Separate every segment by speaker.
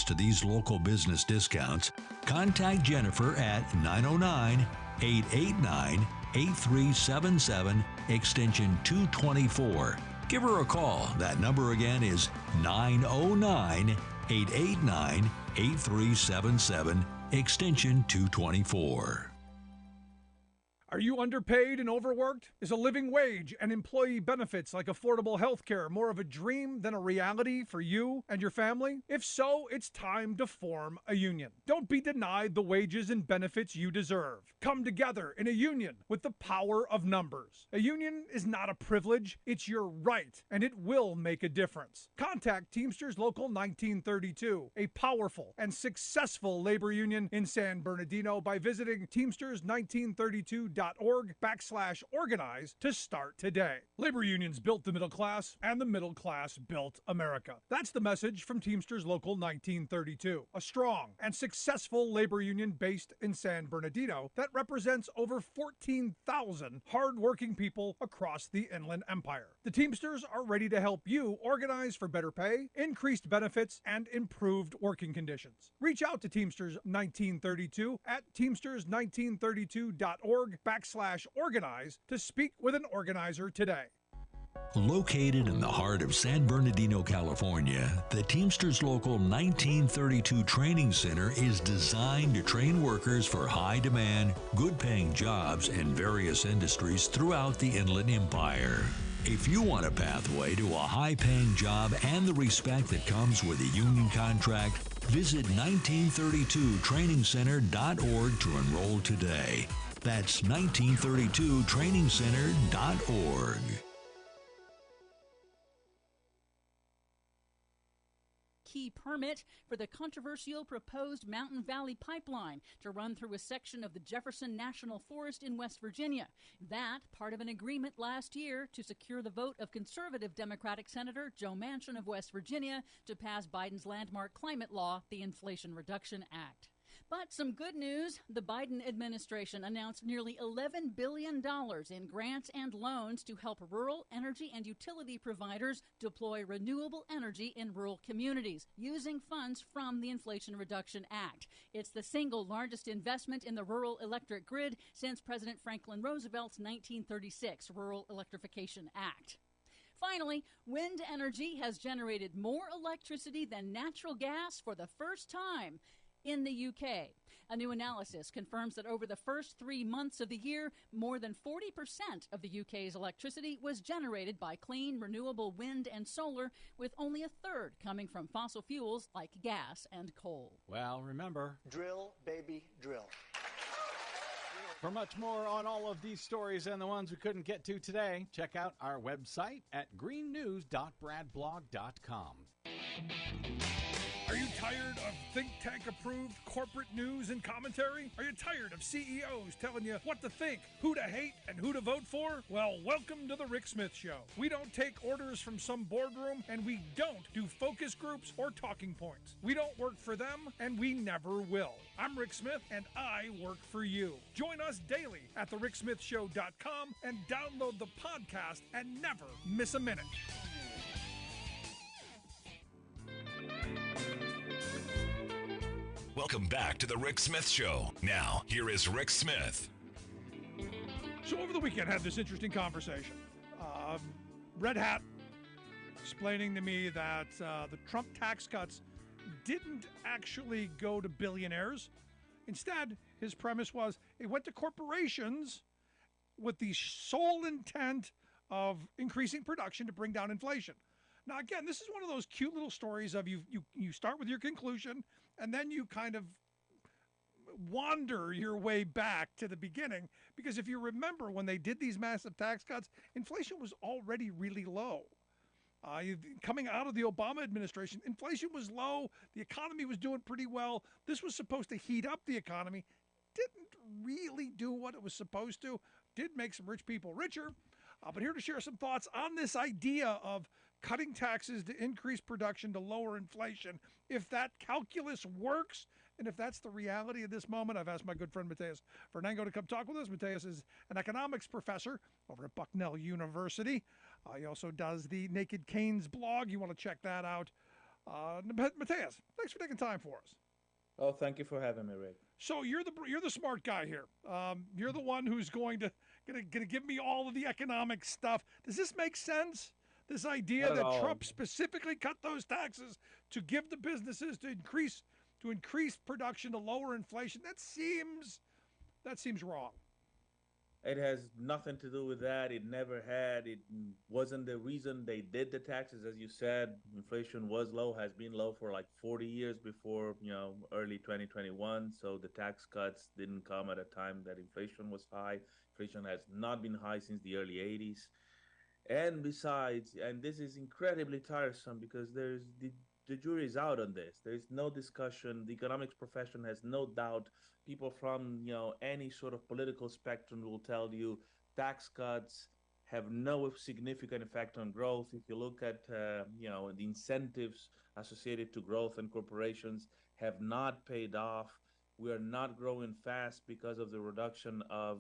Speaker 1: to these local business discounts, contact Jennifer at 909-889-8377, extension 224. Give her a call. That number again is 909-889-8377, extension 224.
Speaker 2: Are you underpaid and overworked? Is a living wage and employee benefits like affordable health care more of a dream than a reality for you and your family? If so, it's time to form a union. Don't be denied the wages and benefits you deserve. Come together in a union with the power of numbers. A union is not a privilege, it's your right, and it will make a difference. Contact Teamsters Local 1932, a powerful and successful labor union in San Bernardino, by visiting Teamsters1932.org/organize to start today. Labor unions built the middle class, and the middle class built America. That's the message from Teamsters Local 1932, a strong and successful labor union based in San Bernardino that represents over 14,000 hardworking people across the Inland Empire. The Teamsters are ready to help you organize for better pay, increased benefits, and improved working conditions. Reach out to Teamsters 1932 at Teamsters1932.org/organize to speak with an organizer today.
Speaker 1: Located in the heart of San Bernardino, California, the Teamsters Local 1932 Training Center is designed to train workers for high-demand, good-paying jobs in various industries throughout the Inland Empire. If you want a pathway to a high-paying job and the respect that comes with a union contract, visit 1932trainingcenter.org to enroll today. That's 1932trainingcenter.org.
Speaker 3: Key permit for the controversial proposed Mountain Valley Pipeline to run through a section of the Jefferson National Forest in West Virginia. That part of an agreement last year to secure the vote of conservative Democratic Senator Joe Manchin of West Virginia to pass Biden's landmark climate law, the Inflation Reduction Act. But some good news. The Biden administration announced nearly $11 billion in grants and loans to help rural energy and utility providers deploy renewable energy in rural communities using funds from the Inflation Reduction Act. It's the single largest investment in the rural electric grid since President Franklin Roosevelt's 1936 Rural Electrification Act. Finally, wind energy has generated more electricity than natural gas for the first time in the UK. A new analysis confirms that over the first 3 months of the year, more than 40% of the UK's electricity was generated by clean, renewable wind and solar, with only a third coming from fossil fuels like gas and coal.
Speaker 4: Well, remember,
Speaker 5: drill, baby, drill.
Speaker 4: For much more on all of these stories and the ones we couldn't get to today, check out our website at greennews.bradblog.com.
Speaker 2: Are you tired of think tank approved corporate news and commentary? Are you tired of CEOs telling you what to think, who to hate, and who to vote for? Well, welcome to the Rick Smith Show. We don't take orders from some boardroom, and we don't do focus groups or talking points. We don't work for them, and we never will. I'm Rick Smith, and I work for you. Join us daily at thericksmithshow.com and download the podcast and never miss a minute.
Speaker 6: Welcome back to the Rick Smith Show. Now, here is Rick Smith.
Speaker 2: So over the weekend, I had this interesting conversation. Red Hat explaining to me that the Trump tax cuts didn't actually go to billionaires. Instead, his premise was it went to corporations with the sole intent of increasing production to bring down inflation. Now, again, this is one of those cute little stories of you start with your conclusion, and then you kind of wander your way back to the beginning. Because if you remember, when they did these massive tax cuts, inflation was already really low. Coming out of the Obama administration, inflation was low. The economy was doing pretty well. This was supposed to heat up the economy. Didn't really do what it was supposed to. Did make some rich people richer. But here to share some thoughts on this idea of cutting taxes to increase production to lower inflation. If that calculus works, and if that's the reality at this moment, I've asked my good friend Mateus Fernango to come talk with us. Mateus is an economics professor over at Bucknell University. He also does the Naked Canes blog. You want to check that out. Mateus, thanks for taking time for us.
Speaker 7: Oh, thank you for having me, Rick.
Speaker 2: So you're the smart guy here. You're the one who's gonna give me all of the economic stuff. Does this make sense? This idea
Speaker 7: Not at
Speaker 2: that
Speaker 7: all.
Speaker 2: Trump specifically cut those taxes to give the businesses to increase production to lower inflation. That seems wrong.
Speaker 7: It has nothing to do with that. It never had. It wasn't the reason they did the taxes. As you said, inflation was low, has been low for like 40 years before, early 2021. So the tax cuts didn't come at a time that inflation was high. Inflation has not been high since the early 80s. And besides, and this is incredibly tiresome because the jury is out on this. There is no discussion. The economics profession has no doubt. People from any sort of political spectrum will tell you tax cuts have no significant effect on growth. If you look at the incentives associated to growth and corporations have not paid off. We are not growing fast because of the reduction of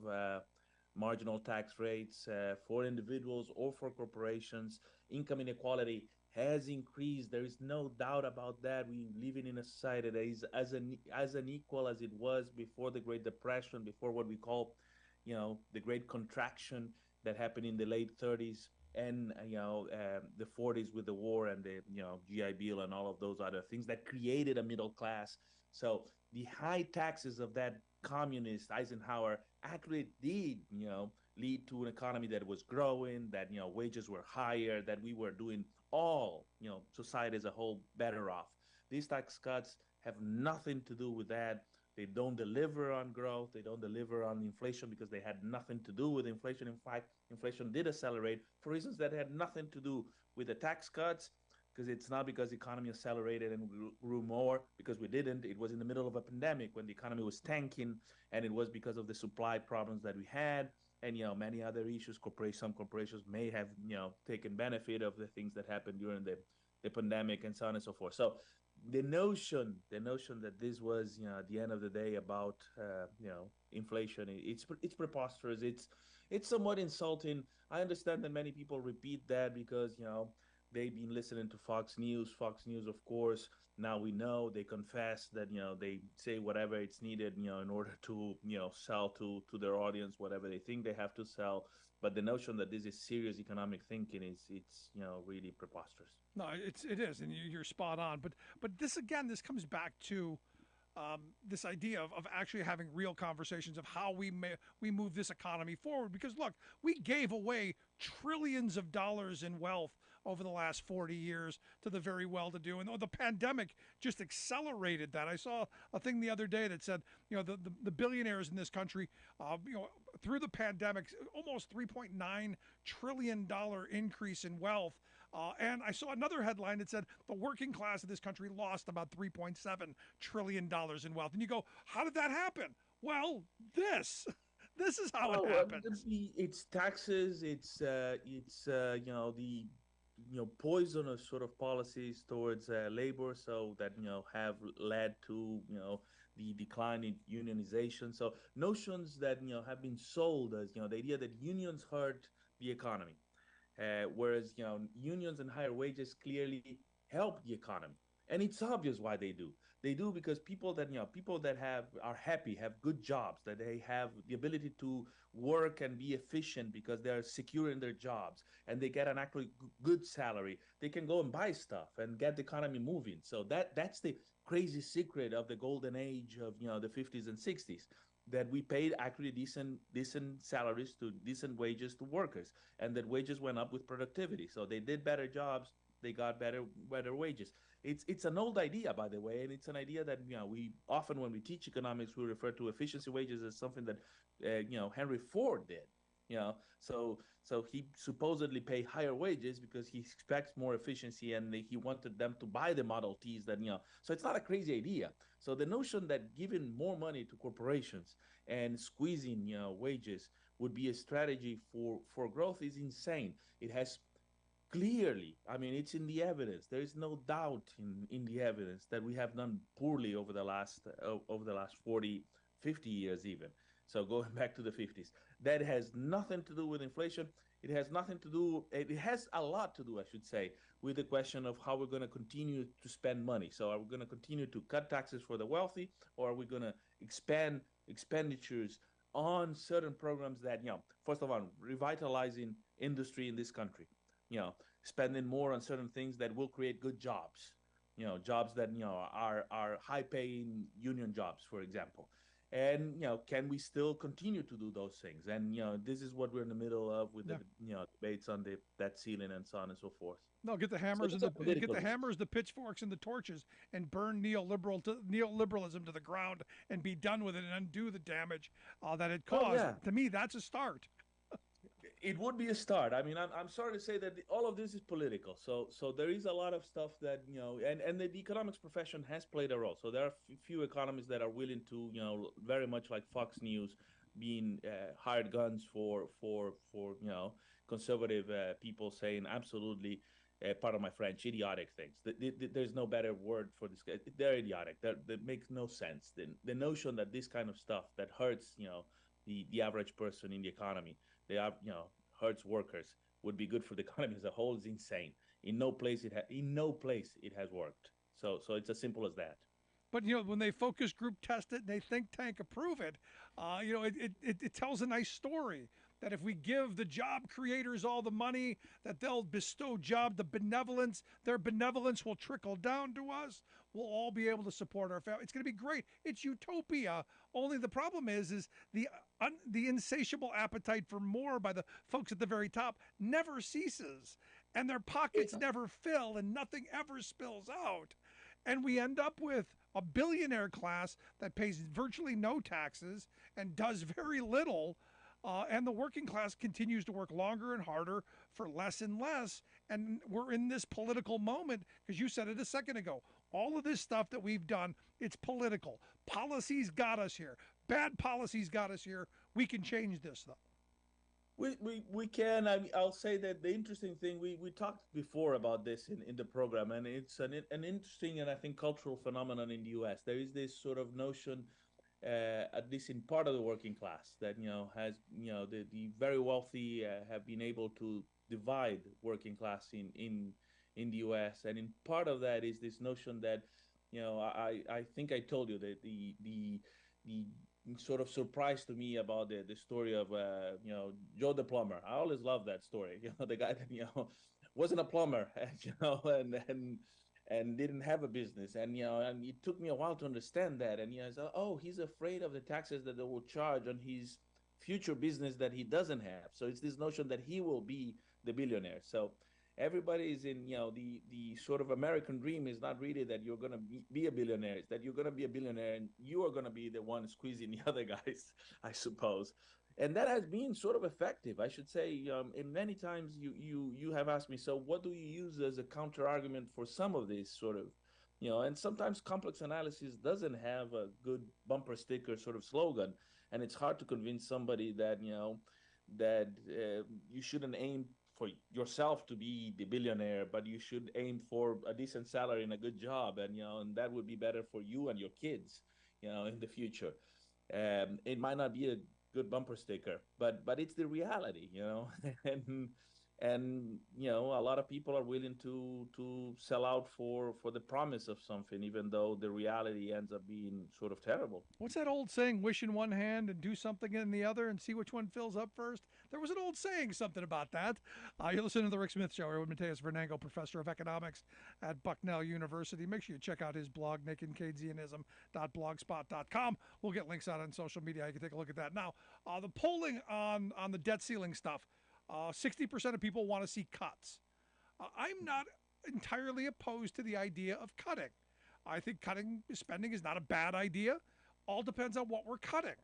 Speaker 7: marginal tax rates for individuals or for corporations. Income inequality has increased. There is no doubt about that. We living in a society that is as unequal as it was before the Great Depression, before what we call, the Great Contraction that happened in the late 30s and the 40s with the war and the GI Bill and all of those other things that created a middle class. So the high taxes of that communist Eisenhower actually did lead to an economy that was growing, that wages were higher, that we were doing all society as a whole better off. These tax cuts have nothing to do with that. They don't deliver on growth. They don't deliver on inflation because they had nothing to do with inflation. In fact, inflation did accelerate for reasons that had nothing to do with the tax cuts, because it's not because the economy accelerated and grew more, because we didn't. It was in the middle of a pandemic when the economy was tanking, and it was because of the supply problems that we had, and many other issues. Some corporations may have taken benefit of the things that happened during the pandemic and so on and so forth. So the notion that this was at the end of the day about inflation, it's preposterous. It's somewhat insulting. I understand that many people repeat that because they've been listening to Fox News. Fox News, of course, now we know they confess that they say whatever it's needed in order to sell to their audience whatever they think they have to sell. But the notion that this is serious economic thinking it's really preposterous.
Speaker 2: No, it is, and you're spot on. But this comes back to this idea of actually having real conversations of how we move this economy forward. Because look, we gave away trillions of dollars in wealth over the last 40 years to the very well-to-do, and the pandemic just accelerated that. I saw a thing the other day that said, the billionaires in this country, through the pandemic, almost $3.9 trillion increase in wealth. And I saw another headline that said the working class of this country lost about $3.7 trillion in wealth. And you go, how did that happen? Well, this is how it happens.
Speaker 7: It's taxes. It's the poisonous sort of policies towards labor, so that have led to the decline in unionization. So notions that have been sold as the idea that unions hurt the economy, whereas unions and higher wages clearly help the economy, and it's obvious why they do. They do because people that are happy, have good jobs, that they have the ability to work and be efficient because they're secure in their jobs and they get an actually good salary. They can go and buy stuff and get the economy moving. So that's the crazy secret of the golden age of the 50s and 60s, that we paid actually decent salaries to decent wages to workers, and that wages went up with productivity. So they did better jobs, they got better wages. It's an old idea, by the way, and it's an idea that we often, when we teach economics, we refer to efficiency wages as something that Henry Ford did. So he supposedly pay higher wages because he expects more efficiency, and he wanted them to buy the Model Ts. So it's not a crazy idea. So the notion that giving more money to corporations and squeezing wages would be a strategy for growth is insane. It has clearly, I mean, it's in the evidence. There is no doubt in the evidence that we have done poorly over the last 40, 50 years even. So going back to the 50s, that has nothing to do with inflation. It has nothing to do. It has a lot to do, I should say, with the question of how we're going to continue to spend money. So, are we going to continue to cut taxes for the wealthy, or are we going to expand expenditures on certain programs that, first of all, revitalizing industry in this country, spending more on certain things that will create good jobs, jobs that, are high paying union jobs, for example. And, can we still continue to do those things? And, this is what we're in the middle of with the, debates on the debt ceiling and so on and so forth.
Speaker 2: No, get the
Speaker 7: So
Speaker 2: hammers
Speaker 7: it's
Speaker 2: and
Speaker 7: a political issue.
Speaker 2: the pitchforks, and the torches, and burn neoliberalism to the ground, and be done with it, and undo the damage that it
Speaker 7: Oh,
Speaker 2: caused.
Speaker 7: yeah.
Speaker 2: To me, that's a start.
Speaker 7: It would be a start. I mean, I'm sorry to say that all of this is political. So there is a lot of stuff that, and the economics profession has played a role. So there are few economists that are willing to, very much like Fox News, being hired guns for conservative people saying absolutely, part of my French, idiotic things. There's no better word for this. They're idiotic. That makes no sense. The notion that this kind of stuff that hurts, the average person in the economy, they are, hurts workers, would be good for the economy as a whole is insane. In no place it has worked. So it's as simple as that.
Speaker 2: But when they focus group test it and they think tank approve it, it tells a nice story that if we give the job creators all the money, that they'll bestow their benevolence will trickle down to us. We'll all be able to support our family. It's going to be great. It's utopia. Only the problem is the insatiable appetite for more by the folks at the very top never ceases, and their pockets never fill, and nothing ever spills out. And we end up with a billionaire class that pays virtually no taxes and does very little. And the working class continues to work longer and harder for less and less. And we're in this political moment, because you said it a second ago. All of this stuff that we've done, it's political. Policies got us here. Bad policies got us here. We can change this, though.
Speaker 7: We can. I'll say that the interesting thing, we talked before about this in the program, and it's an interesting and I think cultural phenomenon in the U.S. There is this sort of notion, at least in part of the working class, that has the very wealthy have been able to divide working class in the U.S. And in part of that is this notion that I think I told you that the sort of surprise to me about the story of Joe the plumber. I always love that story. The guy that wasn't a plumber, and didn't have a business, and and it took me a while to understand that. And I said, oh, he's afraid of the taxes that they will charge on his future business that he doesn't have. So it's this notion that he will be the billionaire. So everybody is in the sort of American dream is not really that you're going to be a billionaire. It's that you're going to be a billionaire and you are going to be the one squeezing the other guys, I suppose. And that has been sort of effective, I should say. In many times you have asked me, so what do you use as a counter argument for some of this sort of, and sometimes complex analysis doesn't have a good bumper sticker sort of slogan, and it's hard to convince somebody that that you shouldn't aim for yourself to be the billionaire, but you should aim for a decent salary and a good job, and that would be better for you and your kids, in the future. It might not be a good bumper sticker, but it's the reality, and a lot of people are willing to sell out for the promise of something, even though the reality ends up being sort of terrible.
Speaker 2: What's that old saying? Wish in one hand and do something in the other, and see which one fills up first. There was an old saying, something about that. You're listening to the Rick Smith Show here with Mateus Vernango, professor of economics at Bucknell University. Make sure you check out his blog, nakedkeynesianism.blogspot.com. We'll get links out on social media. You can take a look at that. Now, the polling on the debt ceiling stuff, 60% of people want to see cuts. I'm not entirely opposed to the idea of cutting. I think cutting spending is not a bad idea. All depends on what we're cutting.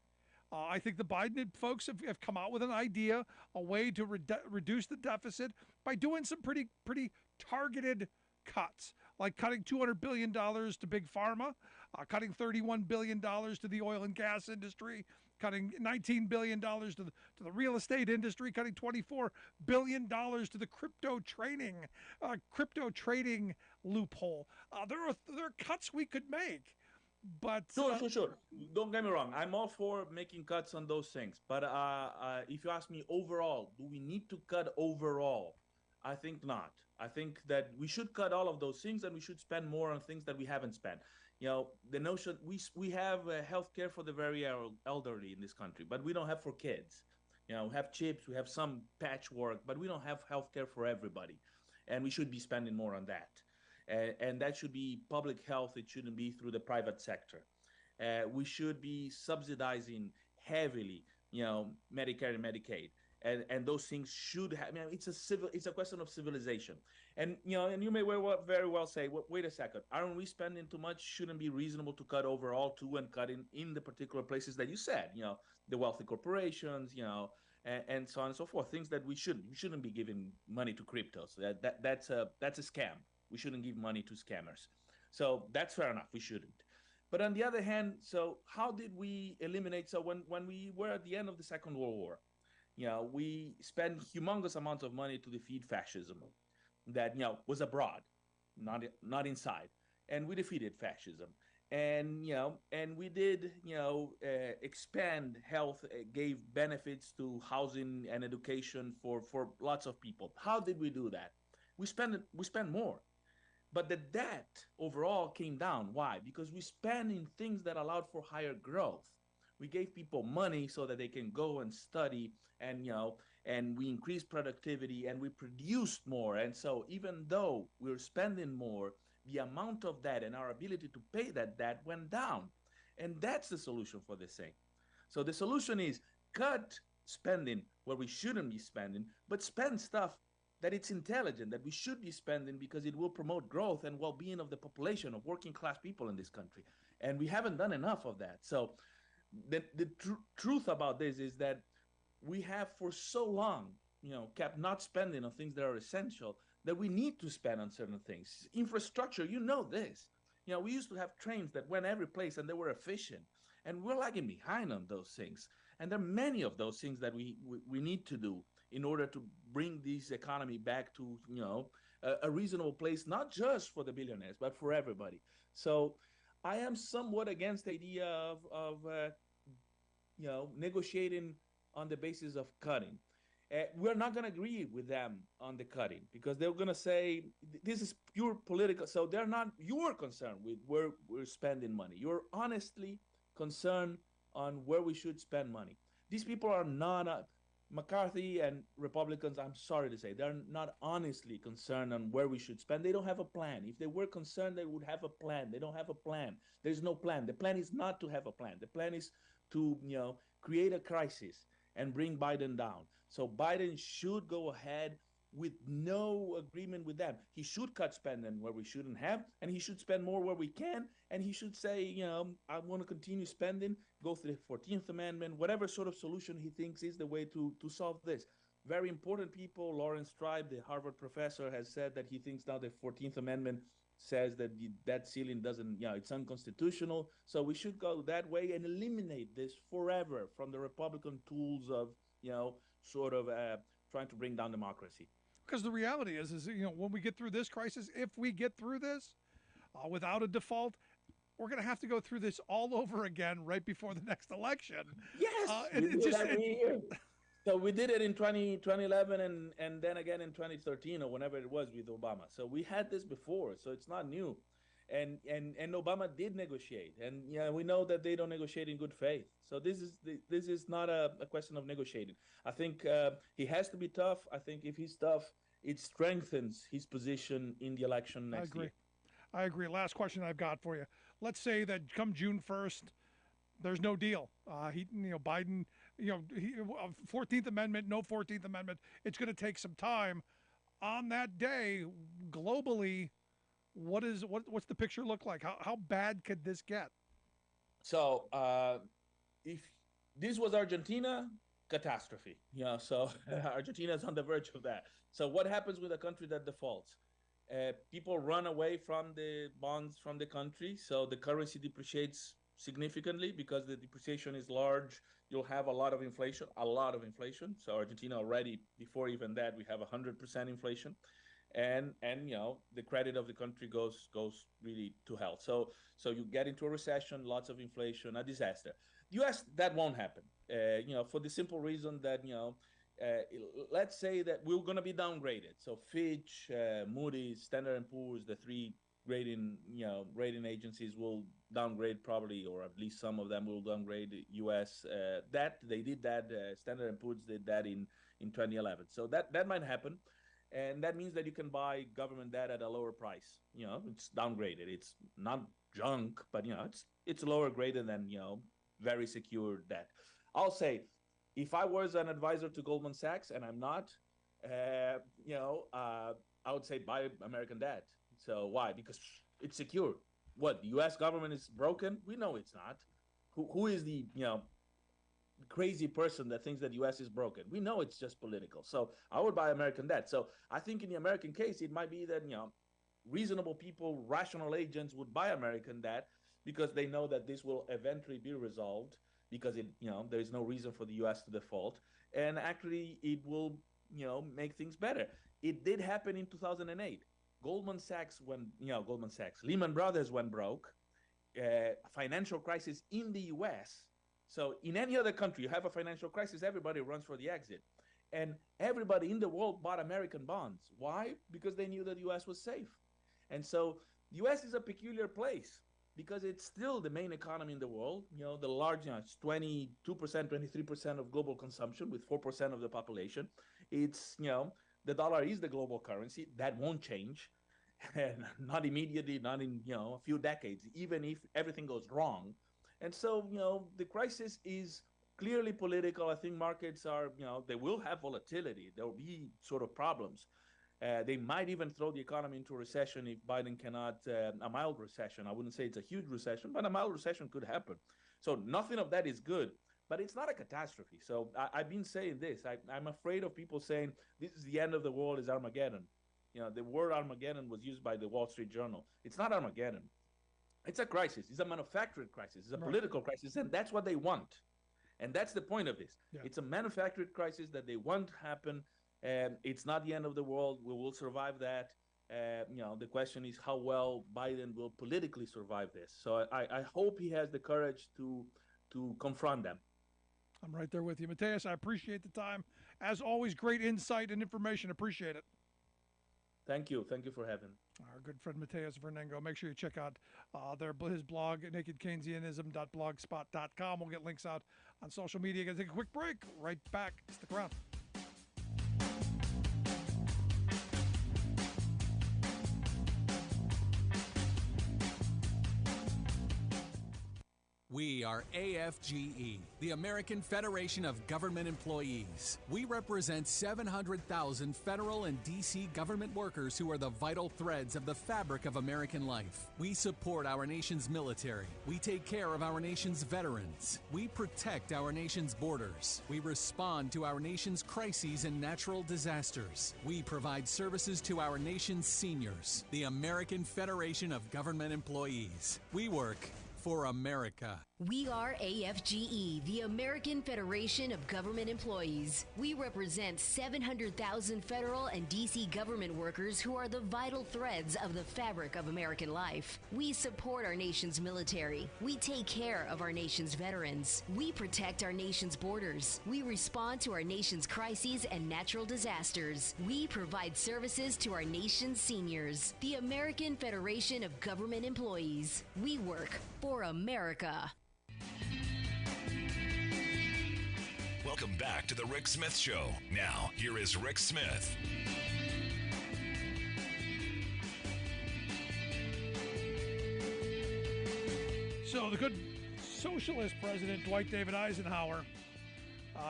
Speaker 2: I think the Biden folks have come out with an idea, a way to reduce the deficit by doing some pretty targeted cuts, like cutting $200 billion to big pharma, cutting $31 billion to the oil and gas industry, cutting $19 billion to the real estate industry, cutting $24 billion to the crypto trading loophole. There are cuts we could make. But
Speaker 7: Sure. Don't get me wrong. I'm all for making cuts on those things. But if you ask me overall, do we need to cut overall? I think not. I think that we should cut all of those things and we should spend more on things that we haven't spent. The notion we have health care for the very elderly in this country, but we don't have for kids. We have chips, we have some patchwork, but we don't have health care for everybody. And we should be spending more on that. And that should be public health. It shouldn't be through the private sector. We should be subsidizing heavily, Medicare and Medicaid, and those things should have. I mean, it's a question of civilization, and you may very well say, wait a second, aren't we spending too much? Shouldn't be reasonable to cut overall too, and cut in the particular places that you said, the wealthy corporations, and so on and so forth. Things that we shouldn't be giving money to cryptos. That's a scam. We shouldn't give money to scammers. So that's fair enough. We shouldn't. But on the other hand, so how did we eliminate? So when we were at the end of the Second World War, we spent humongous amounts of money to defeat fascism that, was abroad, not inside. And we defeated fascism. And we did, expand health, gave benefits to housing and education for lots of people. How did we do that? We spend more. But the debt overall came down. Why? Because we spent in things that allowed for higher growth. We gave people money so that they can go and study, and we increased productivity and we produced more. And so even though we're spending more, the amount of that and our ability to pay that debt went down. And that's the solution for this thing. So the solution is cut spending where we shouldn't be spending, but spend stuff that it's intelligent, that we should be spending because it will promote growth and well-being of the population, of working class people in this country. And we haven't done enough of that. So the truth about this is that we have for so long, kept not spending on things that are essential, that we need to spend on certain things. Infrastructure, this. We used to have trains that went every place and they were efficient. And we're lagging behind on those things. And there are many of those things that we need to do in order to bring this economy back to, a reasonable place, not just for the billionaires, but for everybody. So I am somewhat against the idea of negotiating on the basis of cutting. We're not going to agree with them on the cutting because they're going to say this is pure political. So they're not, you're concerned with where we're spending money. You're honestly concerned on where we should spend money. These people are not, McCarthy and Republicans, I'm sorry to say, they're not honestly concerned on where we should spend. They don't have a plan. If they were concerned, they would have a plan. They don't have a plan. There's no plan. The plan is not to have a plan. The plan is to, create a crisis and bring Biden down. So Biden should go ahead with no agreement with them. He should cut spending where we shouldn't have, and he should spend more where we can, and he should say, I want to continue spending, go through the 14th Amendment, whatever sort of solution he thinks is the way to solve this. Very important people, Lawrence Tribe, the Harvard professor, has said that he thinks now the 14th Amendment says that the debt ceiling doesn't, it's unconstitutional. So we should go that way and eliminate this forever from the Republican tools of, sort of trying to bring down democracy.
Speaker 2: Because the reality is when we get through this crisis, if we get through this without a default, we're going to have to go through this all over again right before the next election.
Speaker 7: Yes, we do it every year. So we did it in 2011 and then again in 2013 or whenever it was with Obama. So we had this before, so it's not new. And Obama did negotiate, and we know that they don't negotiate in good faith. So this is not a question of negotiating. I think he has to be tough. I think if he's tough, it strengthens his position in the election next year.
Speaker 2: I agree. Last question I've got for you. Let's say that come June 1st, there's no deal. Biden, 14th Amendment, no 14th Amendment. It's going to take some time. On that day, globally, what's the picture look like? How bad could this get?
Speaker 7: So if this was Argentina, catastrophe. So Argentina is on the verge of that. So what happens with a country that defaults? People run away from the bonds from the country. So the currency depreciates significantly because the depreciation is large. You'll have a lot of inflation. So Argentina already, before even that, we have 100% inflation. and the credit of the country goes really to hell. So you get into a recession, lots of inflation, a disaster. U.S. that won't happen. For the simple reason that uh, let's say that we're going to be downgraded. So Fitch, Moody's, Standard and Poor's, the three rating agencies will downgrade probably, or at least some of them will downgrade the U.S. That they did that. Standard and Poor's did that in 2011. So that might happen, and that means that you can buy government debt at a lower price. It's downgraded. It's not junk, but it's lower graded than very secure debt. I'll say, if I was an advisor to Goldman Sachs, and I'm not, I would say buy American debt. So why? Because it's secure. What, the U.S. government is broken? We know it's not. Who is the crazy person that thinks that the U.S. is broken? We know it's just political. So I would buy American debt. So I think in the American case, it might be that reasonable people, rational agents would buy American debt because they know that this will eventually be resolved, because there is no reason for the U.S. to default, and actually it will make things better. It did happen in 2008. Lehman Brothers went broke, financial crisis in the U.S. So in any other country, you have a financial crisis, everybody runs for the exit. And everybody in the world bought American bonds. Why? Because they knew that the U.S. was safe. And so the U.S. is a peculiar place because it's still the main economy in the world. The large, it's 22%, 23% of global consumption with 4% of the population. It's, the dollar is the global currency. That won't change. And not immediately, not in, a few decades, even if everything goes wrong. And so, the crisis is clearly political. I think markets are, they will have volatility. There will be sort of problems. They might even throw the economy into a recession if Biden cannot, a mild recession. I wouldn't say it's a huge recession, but a mild recession could happen. So nothing of that is good, but it's not a catastrophe. So I've been saying this. I'm afraid of people saying this is the end of the world, is Armageddon. The word Armageddon was used by the Wall Street Journal. It's not Armageddon. It's a crisis. It's a manufactured crisis. It's a political crisis, and that's what they want. And that's the point of this. Yeah. It's a manufactured crisis that they want to happen. It's not the end of the world. We will survive that. The question is how well Biden will politically survive this. So I hope he has the courage to confront them.
Speaker 2: I'm right there with you. Mateus, I appreciate the time. As always, great insight and information. Appreciate it.
Speaker 7: Thank you. Thank you for having me.
Speaker 2: Our good friend Mateus Vernengo. Make sure you check out his blog, nakedkeynesianism.blogspot.com. We'll get links out on social media. Going to take a quick break. Right back. Stick around.
Speaker 8: We are AFGE, the American Federation of Government Employees. We represent 700,000 federal and D.C. government workers who are the vital threads of the fabric of American life. We support our nation's military. We take care of our nation's veterans. We protect our nation's borders. We respond to our nation's crises and natural disasters. We provide services to our nation's seniors. The American Federation of Government Employees. We work for America.
Speaker 9: We are AFGE, the American Federation of Government Employees. We represent 700,000 federal and D.C. government workers who are the vital threads of the fabric of American life. We support our nation's military. We take care of our nation's veterans. We protect our nation's borders. We respond to our nation's crises and natural disasters. We provide services to our nation's seniors. The American Federation of Government Employees. We work for America.
Speaker 6: Welcome back to the Rick Smith Show. Now, here is Rick Smith.
Speaker 2: So the good socialist president, Dwight David Eisenhower,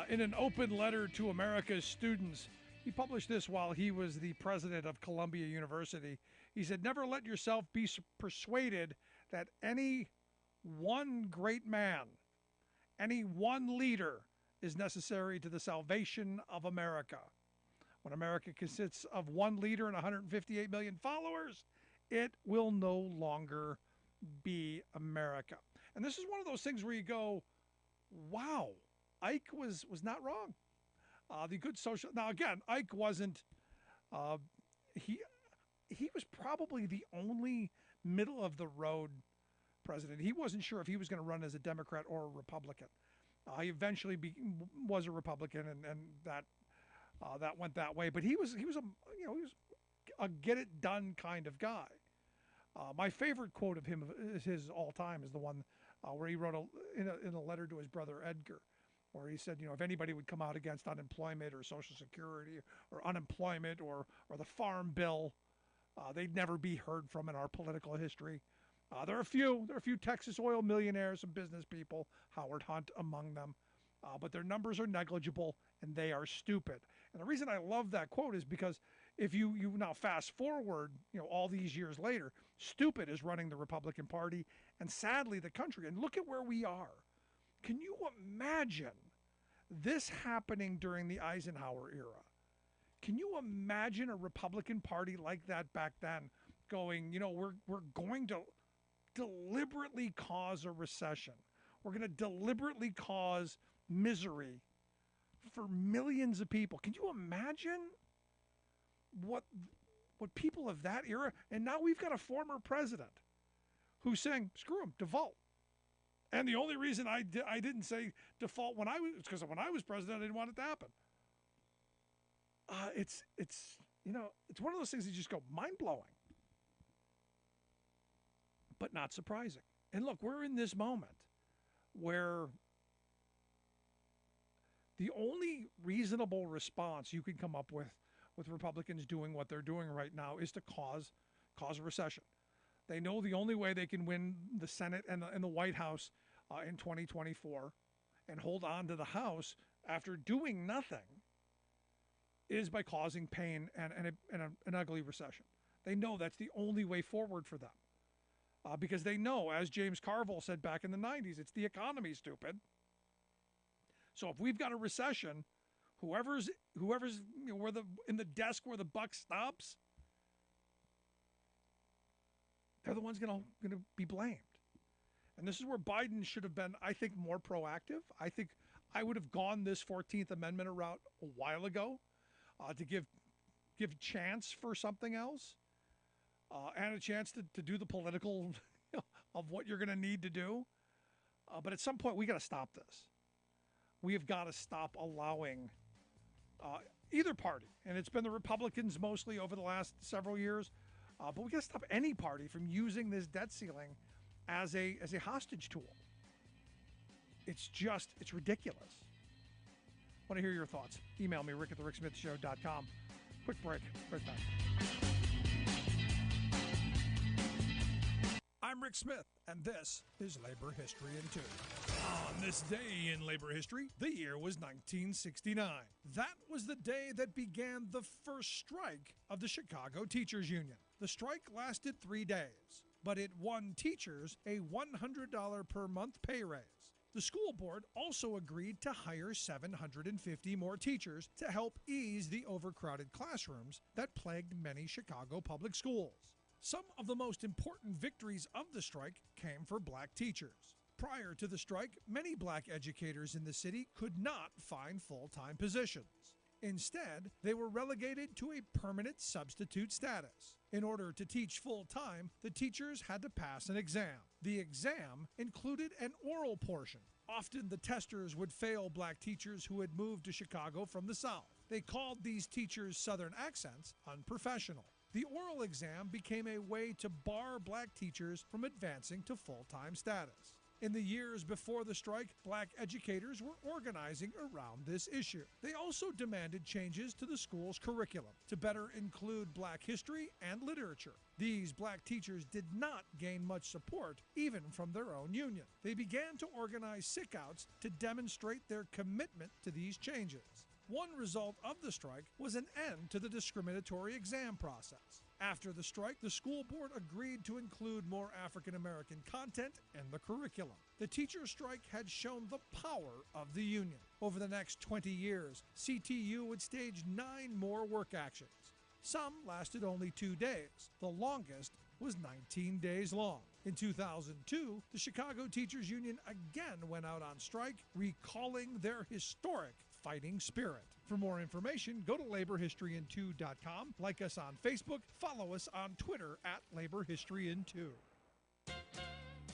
Speaker 2: in an open letter to America's students, he published this while he was the president of Columbia University. He said, "Never let yourself be persuaded that any one great man, any one leader is necessary to the salvation of America. When America consists of one leader and 158 million followers, it will no longer be America." And this is one of those things where you go, wow, Ike was not wrong. The good social. Now, again, Ike wasn't he was probably the only middle of the road president. He wasn't sure if he was going to run as a Democrat or a Republican. He eventually was a Republican, and that went that way. But he was a get it done kind of guy. My favorite quote of him is his all time is the one where he wrote in a letter to his brother Edgar, where he said, if anybody would come out against unemployment or Social Security or unemployment or the Farm Bill, they'd never be heard from in our political history. There are a few Texas oil millionaires and business people, Howard Hunt among them, but their numbers are negligible and they are stupid. And the reason I love that quote is because if you now fast forward, all these years later, stupid is running the Republican Party and sadly the country. And look at where we are. Can you imagine this happening during the Eisenhower era? Can you imagine a Republican Party like that back then going, we're going to deliberately cause a recession. We're going to deliberately cause misery for millions of people. Can you imagine what people of that era? And now we've got a former president who's saying, screw him, default. And the only reason I didn't say default it's because when I was president, I didn't want it to happen. It's one of those things that just go mind-blowing, but not surprising. And look, we're in this moment where the only reasonable response you can come up with Republicans doing what they're doing right now is to cause a recession. They know the only way they can win the Senate and the White House in 2024 and hold on to the House after doing nothing is by causing pain and an ugly recession. They know that's the only way forward for them. Because they know, as James Carville said back in the 90s, it's the economy, stupid. So if we've got a recession, whoever's in the desk where the buck stops, they're the ones going to be blamed. And this is where Biden should have been, I think, more proactive. I think I would have gone this 14th Amendment route a while ago to give chance for something else. And a chance to do the political of what you're going to need to do. But at some point, we got to stop this. We have got to stop allowing either party, and it's been the Republicans mostly over the last several years, but we got to stop any party from using this debt ceiling as a hostage tool. It's ridiculous. Want to hear your thoughts? Email me, rick@thericksmithshow.com. Quick break. Right back. I'm Rick Smith, and this is Labor History in 2. On this day in labor history, the year was 1969. That was the day that began the first strike of the Chicago Teachers Union. The strike lasted 3 days, but it won teachers a $100 per month pay raise. The school board also agreed to hire 750 more teachers to help ease the overcrowded classrooms that plagued many Chicago public schools. Some of the most important victories of the strike came for black teachers. Prior to the strike, many black educators in the city could not find full-time positions. Instead, they were relegated to a permanent substitute status. In order to teach full-time, the teachers had to pass an exam. The exam included an oral portion. Often the testers would fail black teachers who had moved to Chicago from the South. They called these teachers' Southern accents unprofessional. The oral exam became a way to bar black teachers from advancing to full-time status. In the years before the strike, black educators were organizing around this issue. They also demanded changes to the school's curriculum to better include black history and literature. These black teachers did not gain much support, even from their own union. They began to organize sickouts to demonstrate their commitment to these changes. One result of the strike was an end to the discriminatory exam process. After the strike, the school board agreed to include more African American content in the curriculum. The teacher strike had shown the power of the union. Over the next 20 years, CTU would stage 9 more work actions. Some lasted only 2 days. The longest was 19 days long. In 2002, the Chicago Teachers Union again went out on strike, recalling their historic fighting spirit. For more information, go to laborhistoryin2.com, like us on Facebook, follow us on Twitter at laborhistoryin2.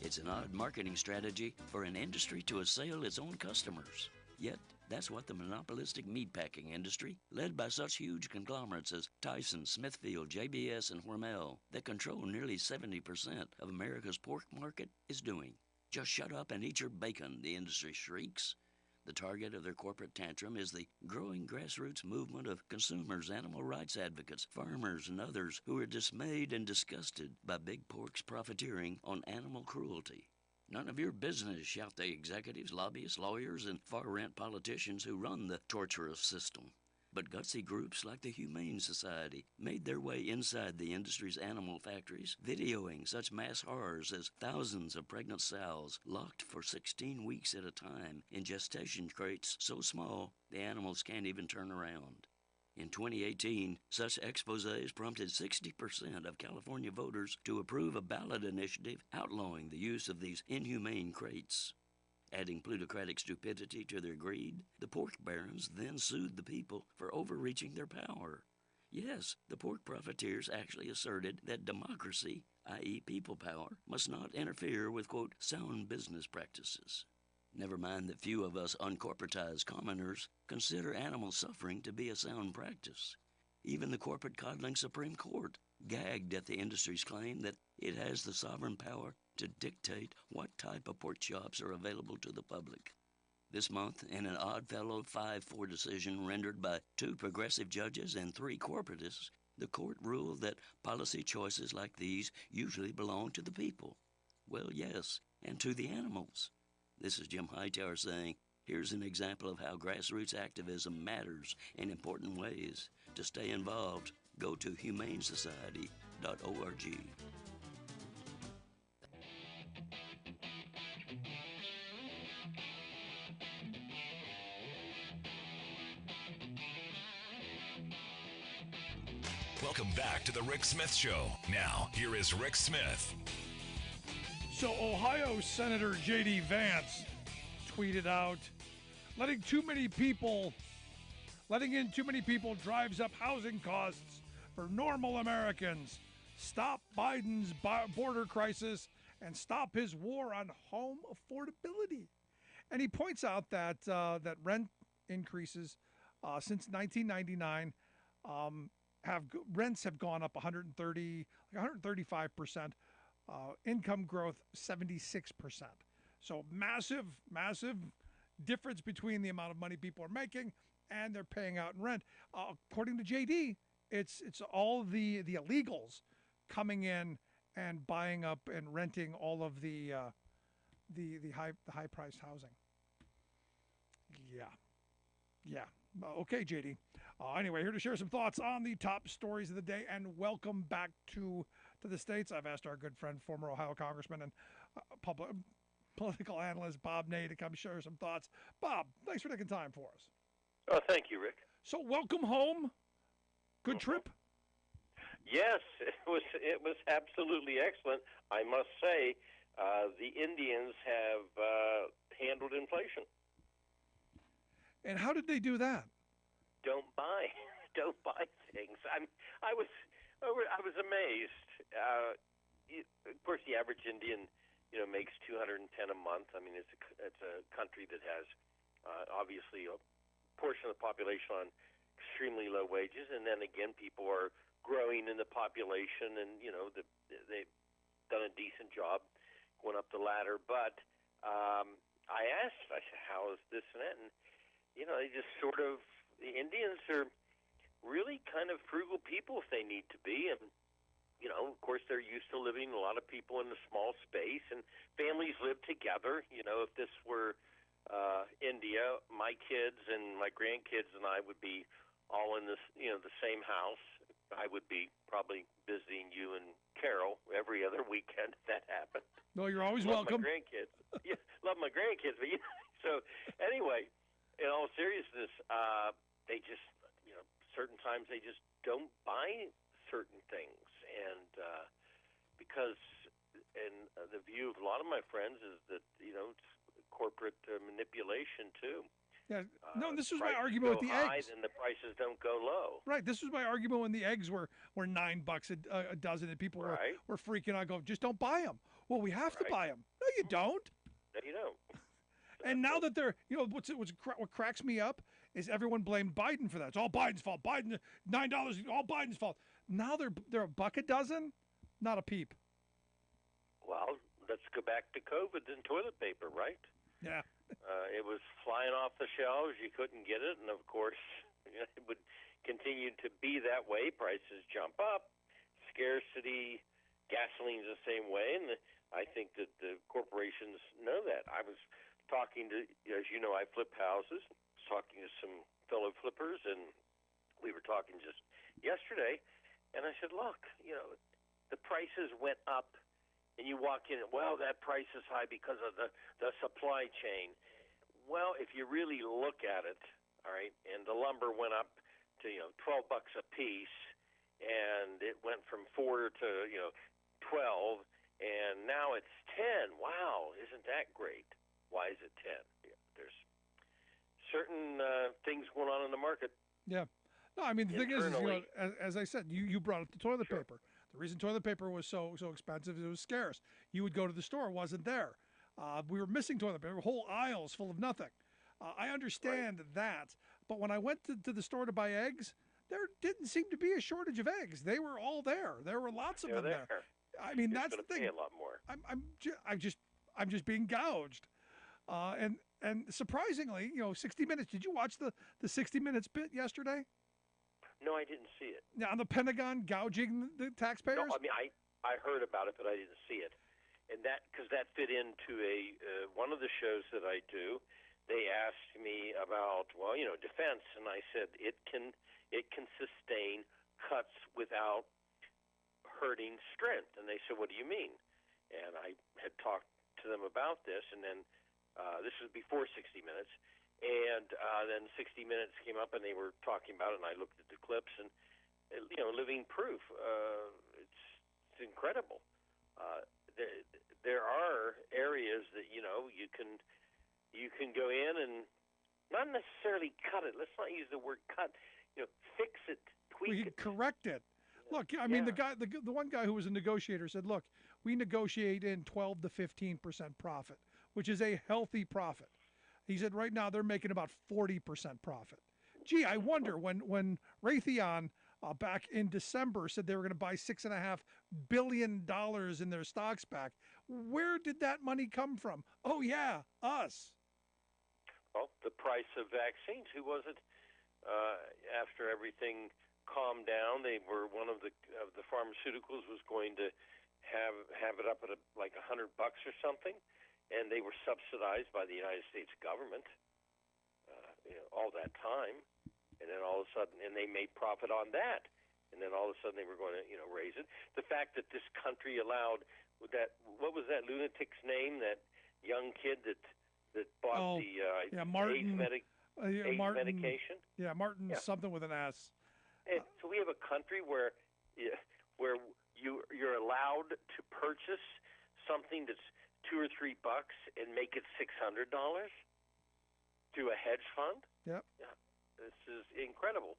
Speaker 10: It's an odd marketing strategy for an industry to assail its own customers. Yet, that's what the monopolistic meatpacking industry, led by such huge conglomerates as Tyson, Smithfield, JBS, and Hormel, that control nearly 70% of America's pork market, is doing. Just shut up and eat your bacon, the industry shrieks. The target of their corporate tantrum is the growing grassroots movement of consumers, animal rights advocates, farmers, and others who are dismayed and disgusted by big pork's profiteering on animal cruelty. None of your business, shout the executives, lobbyists, lawyers, and far-right politicians who run the torturous system. But gutsy groups like the Humane Society made their way inside the industry's animal factories, videoing such mass horrors as thousands of pregnant sows locked for 16 weeks at a time in gestation crates so small the animals can't even turn around. In 2018, such exposés prompted 60% of California voters to approve a ballot initiative outlawing the use of these inhumane crates. Adding plutocratic stupidity to their greed, the pork barons then sued the people for overreaching their power. Yes, the pork profiteers actually asserted that democracy, i.e. people power, must not interfere with, quote, sound business practices. Never mind that few of us uncorporatized commoners consider animal suffering to be a sound practice. Even the corporate coddling Supreme Court gagged at the industry's claim that it has the sovereign power to dictate what type of pork chops are available to the public. This month, in an odd-fellow 5-4 decision rendered by 2 progressive judges and 3 corporatists, the court ruled that policy choices like these usually belong to the people. Well, yes, and to the animals. This is Jim Hightower saying, here's an example of how grassroots activism matters in important ways. To stay involved, go to humanesociety.org.
Speaker 6: Welcome back to the Rick Smith Show. Now, here is Rick Smith.
Speaker 2: So Ohio Senator J.D. Vance tweeted out, letting in too many people drives up housing costs for normal Americans. Stop Biden's border crisis and stop his war on home affordability. And he points out that that rent increases since 1999 rents have gone up 135%. Income growth 76%. So massive difference between the amount of money people are making and they're paying out in rent. According to JD, it's all the illegals coming in and buying up and renting all of the high priced housing. Yeah. Okay, JD. Anyway, here to share some thoughts on the top stories of the day, and welcome back to the States. I've asked our good friend, former Ohio Congressman and political analyst Bob Ney to come share some thoughts. Bob, thanks for taking time for us.
Speaker 11: Oh, thank you, Rick.
Speaker 2: So, welcome home. Good trip?
Speaker 11: Yes, it was absolutely excellent. I must say, the Indians have handled inflation.
Speaker 2: And how did they do that?
Speaker 11: Don't buy things. I was amazed. Of course, the average Indian, makes $210 a month. I mean, it's a country that has obviously a portion of the population on extremely low wages, and then again, people are growing in the population, and they've done a decent job going up the ladder. But I said, how is this and that? And they just sort of, the Indians are really kind of frugal people if they need to be. And, of course, they're used to living, a lot of people in a small space, and families live together. If this were India, my kids and my grandkids and I would be all in this, the same house. I would be probably visiting you and Carol every other weekend if that happened.
Speaker 2: No, you're always
Speaker 11: love
Speaker 2: welcome.
Speaker 11: My grandkids. Yeah, love my grandkids. But so anyway, in all seriousness, they just, certain times they just don't buy certain things. And because, the view of a lot of my friends is that, it's corporate manipulation too.
Speaker 2: Yeah. No, this was my
Speaker 11: prices
Speaker 2: argument with
Speaker 11: go
Speaker 2: the
Speaker 11: high,
Speaker 2: eggs.
Speaker 11: then the prices don't go low.
Speaker 2: Right. This was my argument when the eggs were $9 a dozen, and people were freaking out, going, just don't buy them. Well, we have to buy them. No, you don't.
Speaker 11: No, you don't.
Speaker 2: And now that they're, what cracks me up is everyone blamed Biden for that. It's all Biden's fault. Biden, $9, all Biden's fault. Now they're a buck a dozen, not a peep.
Speaker 11: Well, let's go back to COVID and toilet paper, right?
Speaker 2: Yeah.
Speaker 11: It was flying off the shelves. You couldn't get it, and of course, it would continue to be that way. Prices jump up, scarcity. Gasoline's the same way, and I think that the corporations know that. I was talking to, as you know, I flip houses. I was talking to some fellow flippers, and we were talking just yesterday, and I said, look, the prices went up, and you walk in, and, well, that price is high because of the supply chain. Well, if you really look at it, all right, and the lumber went up to, $12 a piece, and it went from 4 to, 12, and now it's 10. Wow, isn't that great? Why is it 10? Yeah, there's certain things going on in the market.
Speaker 2: Yeah. No, I mean, the thing is as I said, you brought up the toilet paper. The reason toilet paper was so expensive is it was scarce. You would go to the store, it wasn't there. We were missing toilet paper, whole aisles full of nothing. I understand that, but when I went to the store to buy eggs, there didn't seem to be a shortage of eggs. They were all there. There were lots of them there. I mean,
Speaker 11: You're
Speaker 2: that's the thing.
Speaker 11: Pay a lot more.
Speaker 2: I'm just being gouged. And surprisingly, 60 Minutes. Did you watch the 60 Minutes bit yesterday?
Speaker 11: No, I didn't see it.
Speaker 2: Yeah, on the Pentagon gouging the taxpayers?
Speaker 11: No, I mean, I heard about it, but I didn't see it. And because that fit into one of the shows that I do. They asked me about, defense, and I said it can sustain cuts without hurting strength. And they said, what do you mean? And I had talked to them about this, and then this was before 60 Minutes. And then 60 Minutes came up, and they were talking about it, and I looked at the clips, and, living proof. It's incredible. There are areas that, you can go in and not necessarily cut it. Let's not use the word cut. Fix it, tweak it.
Speaker 2: Correct it. Look, I mean, the one guy who was a negotiator said, look, we negotiate in 12 to 15% profit, which is a healthy profit. He said right now they're making about 40% profit. Gee, I wonder when Raytheon back in December said they were going to buy $6.5 billion in their stocks back, where did that money come from? Oh, yeah, us.
Speaker 11: Well, the price of vaccines. Who was it? After everything calmed down, they were one of the pharmaceuticals was going to have it up at like $100 or something, and they were subsidized by the United States government all that time, and then all of a sudden, and they made profit on that, and then all of a sudden they were going to raise it. The fact that this country allowed that, what was that lunatic's name? That young kid that bought
Speaker 2: Martin,
Speaker 11: AIDS medication.
Speaker 2: Yeah, Martin something with an S.
Speaker 11: And so we have a country where you're allowed to purchase something that's $2 or $3 and make it $600 through a hedge fund.
Speaker 2: Yep.
Speaker 11: Yeah, this is incredible.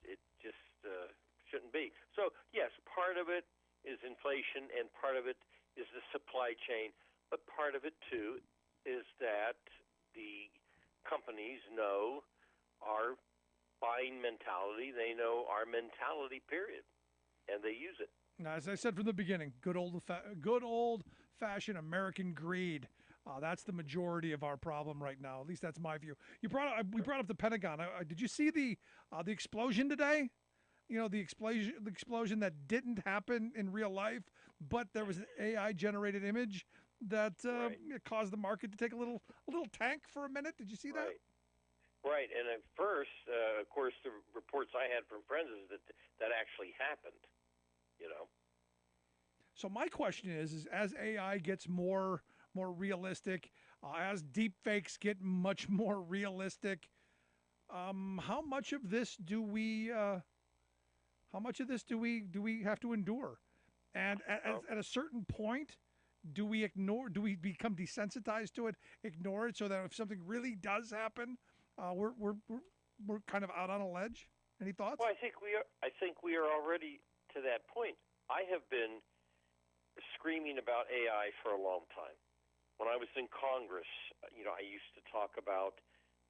Speaker 11: It just shouldn't be. So yes, part of it is inflation, and part of it is the supply chain, but part of it too is that the companies know our buying mentality. They know our mentality, period, and they use it.
Speaker 2: Now, as I said from the beginning, good old-fashioned American greed. That's the majority of our problem right now. At least that's my view. We brought up the Pentagon. Did you see the explosion today? The explosion that didn't happen in real life, but there was an AI-generated image that caused the market to take a little tank for a minute. Did you see that?
Speaker 11: Right. And at first, of course, the reports I had from friends is that actually happened.
Speaker 2: So my question is as AI gets more realistic, as deep fakes get much more realistic, how much of this do we have to endure? And at a certain point, do we ignore? Do we become desensitized to it, ignore it, so that if something really does happen, we're kind of out on a ledge? Any thoughts?
Speaker 11: Well, I think we are already to that point. I have been screaming about AI for a long time. When I was in Congress, I used to talk about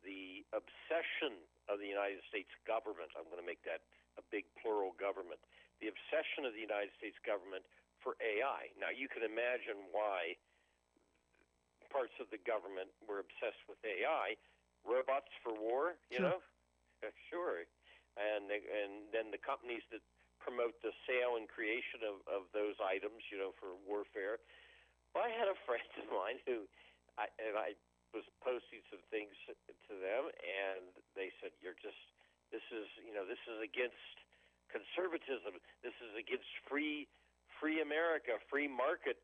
Speaker 11: the obsession of the United States government. I'm going to make that a big plural government. The obsession of the United States government for AI. Now, you can imagine why parts of the government were obsessed with AI. Robots for war, you know? Sure. And then the companies that promote the sale and creation of those items, for warfare. Well, I had a friend of mine who, I was posting some things to them, and they said, this is against conservatism. This is against free America, free market,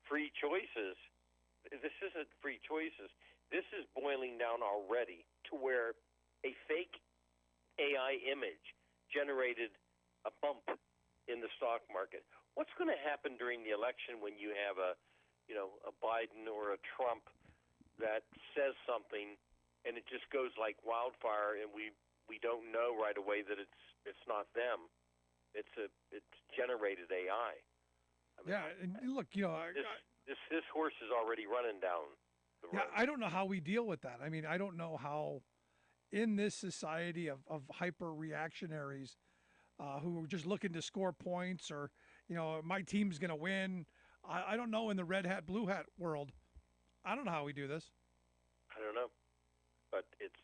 Speaker 11: free choices. This isn't free choices. This is boiling down already to where a fake AI image generated a bump in the stock market. What's going to happen during the election when you have a Biden or a Trump that says something and it just goes like wildfire, and we don't know right away that it's not them. It's generated AI.
Speaker 2: And look,
Speaker 11: this horse is already running down the road.
Speaker 2: Yeah, I don't know how we deal with that. I mean, I don't know how in this society of hyper reactionaries who are just looking to score points, or my team's going to win. I don't know in the red hat, blue hat world. I don't know how we do this.
Speaker 11: I don't know, but it's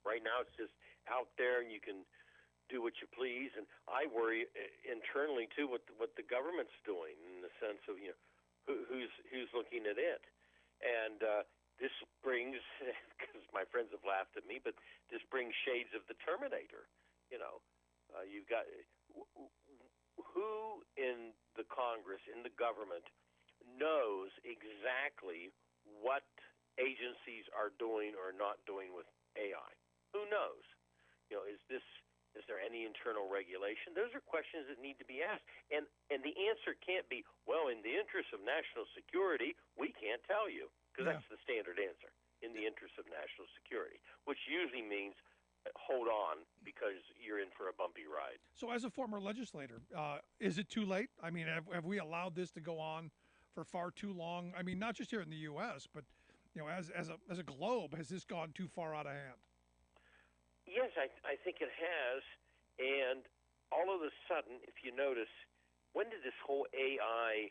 Speaker 11: right now it's just out there, and you can do what you please. And I worry internally too what the government's doing, in the sense of who's looking at it. And this brings, because my friends have laughed at me, but this brings shades of the Terminator. You've got who in the Congress, in the government, knows exactly what agencies are doing or not doing with AI. Who knows? Is there any internal regulation? Those are questions that need to be asked. And the answer can't be, well, in the interest of national security, we can't tell you. Because that's the standard answer, in the interest of national security, which usually means hold on, because you're in for a bumpy ride.
Speaker 2: So as a former legislator, is it too late? I mean, have we allowed this to go on for far too long? I mean, not just here in the U.S., but as a globe, has this gone too far out of hand?
Speaker 11: Yes, I think it has. And all of a sudden, if you notice, when did this whole AI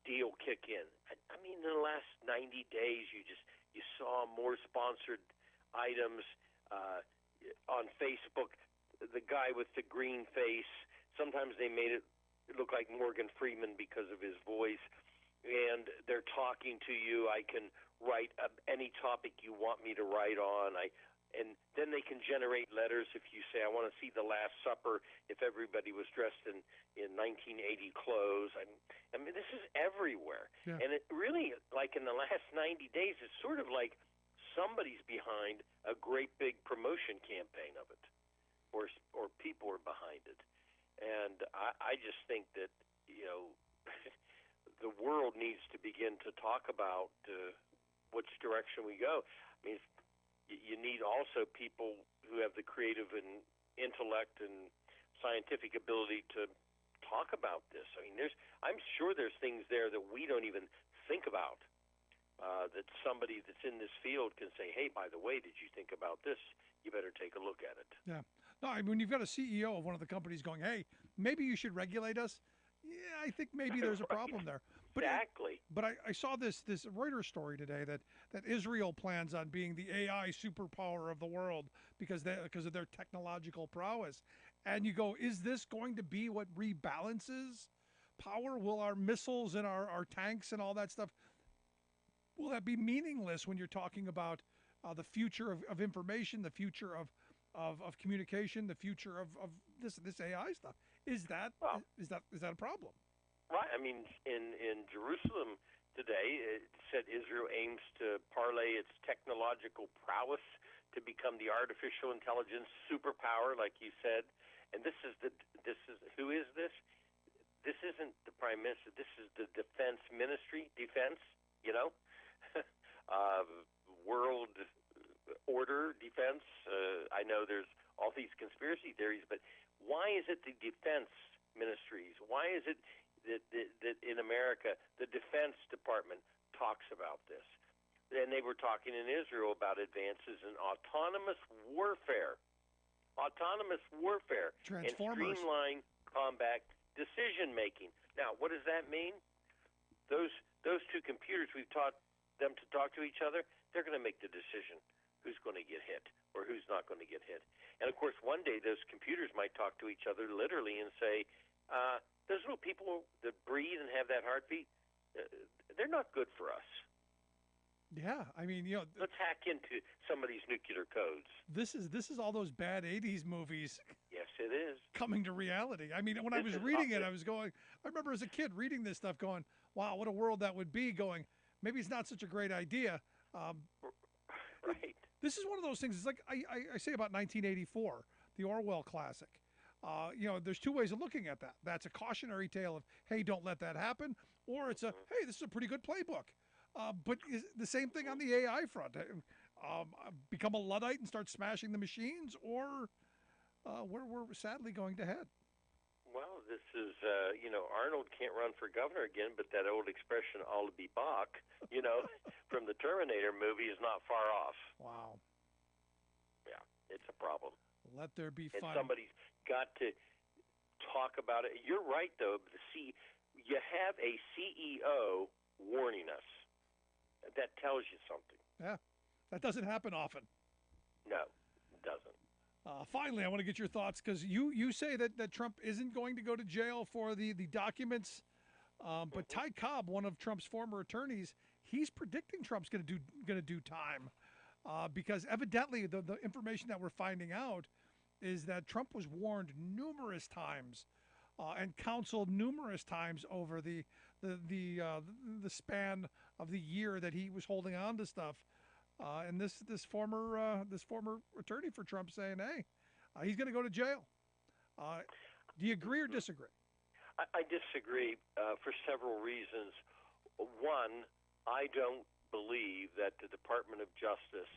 Speaker 11: deal kick in? I mean, in the last 90 days, you saw more sponsored items on Facebook. The guy with the green face, sometimes they made it look like Morgan Freeman because of his voice, and they're talking to you. I can write any topic you want me to write on. And then they can generate letters if you say, I want to see The Last Supper, if everybody was dressed in 1980 clothes. I mean, this is everywhere. Yeah. And it really, like in the last 90 days, it's sort of like somebody's behind a great big promotion campaign of it, or people are behind it. And I just think that, the world needs to begin to talk about which direction we go. I mean, you need also people who have the creative and intellect and scientific ability to talk about this. I mean, I'm sure there's things there that we don't even think about, that somebody that's in this field can say, hey, by the way, did you think about this? You better take a look at it.
Speaker 2: Yeah. No, I mean, you've got a CEO of one of the companies going, hey, maybe you should regulate us. Yeah, I think maybe there's a problem there. But,
Speaker 11: exactly.
Speaker 2: But I saw this Reuters story today that Israel plans on being the AI superpower of the world because of their technological prowess. And you go, is this going to be what rebalances power? Will our missiles and our tanks and all that stuff, will that be meaningless when you're talking about the future of information, the future of communication, the future of this AI stuff? Is that a problem?
Speaker 11: Right. I mean, in Jerusalem today, it said Israel aims to parlay its technological prowess to become the artificial intelligence superpower, like you said. And who is this? this isn't the prime minister. This is the defense ministry, defense, you know, world order defense. I know there's all these conspiracy theories, but why is it the defense ministries? Why is it that in America the Defense Department talks about this? And they were talking in Israel about advances in autonomous warfare, and streamline combat decision making. Now, what does that mean? Those two computers, we've taught them to talk to each other. They're going to make the decision who's going to get hit or who's not going to get hit. And of course, one day those computers might talk to each other literally and say, those little people that breathe and have that heartbeat, they're not good for us.
Speaker 2: Yeah, I mean,
Speaker 11: let's hack into some of these nuclear codes.
Speaker 2: This is all those bad '80s movies.
Speaker 11: Yes, it is
Speaker 2: coming to reality. I mean, when I was reading it, I was going. I remember as a kid reading this stuff, going, "Wow, what a world that would be." Going, maybe it's not such a great idea.
Speaker 11: Right.
Speaker 2: This is one of those things. It's like I say about 1984, the Orwell classic. There's two ways of looking at that. That's a cautionary tale of, hey, don't let that happen, or it's a, hey, this is a pretty good playbook. But is the same thing on the AI front. Become a Luddite and start smashing the machines, or where we're sadly going to head.
Speaker 11: Well, this is, Arnold can't run for governor again, but that old expression, all to be Bach, from the Terminator movie is not far off.
Speaker 2: Wow.
Speaker 11: Yeah, it's a problem.
Speaker 2: Let there be
Speaker 11: and
Speaker 2: fun.
Speaker 11: Somebody's got to talk about it. You're right, though. You have a CEO warning us. That tells you something.
Speaker 2: Yeah, that doesn't happen often.
Speaker 11: No, it doesn't.
Speaker 2: Finally, I want to get your thoughts, because you say that Trump isn't going to go to jail for the documents, but Ty Cobb, one of Trump's former attorneys, he's predicting Trump's going to do time, because evidently the information that we're finding out is that Trump was warned numerous times and counseled numerous times over the span of the year that he was holding on to stuff. And this former attorney for Trump saying, hey, he's going to go to jail. Do you agree or disagree?
Speaker 11: I disagree for several reasons. One, I don't believe that the Department of Justice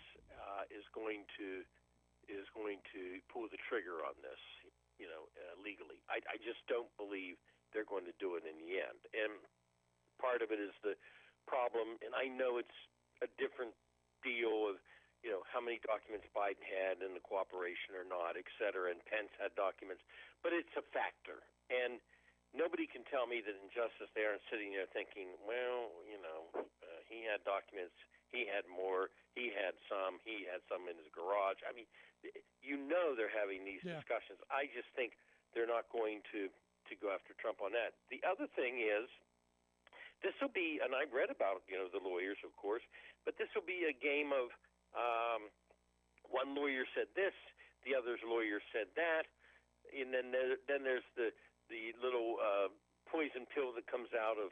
Speaker 11: is going to pull the trigger on this, legally. I just don't believe they're going to do it in the end. And part of it is the problem, and I know it's a different deal of, how many documents Biden had and the cooperation or not, et cetera, and Pence had documents, but it's a factor. And nobody can tell me that in justice they aren't sitting there thinking, well, he had documents, he had more, he had some in his garage. I mean, they're having these discussions. I just think they're not going to go after Trump on that. The other thing is, this will be, and I've read about, the lawyers, of course, but this will be a game of one lawyer said this, the other's lawyer said that, and then there's the little poison pill that comes out of,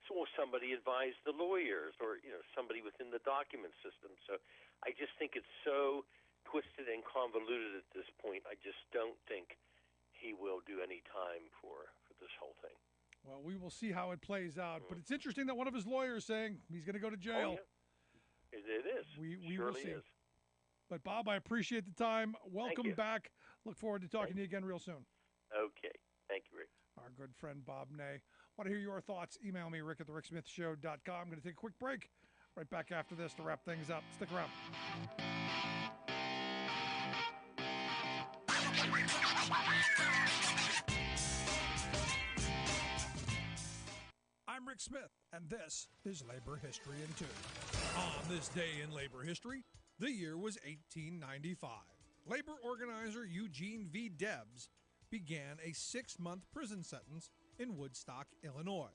Speaker 11: so somebody advised the lawyers, or, somebody within the document system. So I just think it's so twisted and convoluted at this point. I just don't think he will do any time for this whole thing.
Speaker 2: Well, we will see how it plays out. But it's interesting that one of his lawyers saying he's going to go to jail.
Speaker 11: Oh, yeah. It is.
Speaker 2: We
Speaker 11: surely
Speaker 2: will see.
Speaker 11: Is.
Speaker 2: But, Bob, I appreciate the time. Welcome back. Look forward to talking to you again real soon.
Speaker 11: Okay. Thank you, Rick.
Speaker 2: Our good friend, Bob Ney. Want to hear your thoughts? Email me, rick@thericksmithshow.com. I'm going to take a quick break. Right back after this to wrap things up. Stick around. I'm Rick Smith, and this is Labor History in 2. On this day in labor history, the year was 1895. Labor organizer Eugene V. Debs began a 6-month prison sentence in Woodstock, Illinois.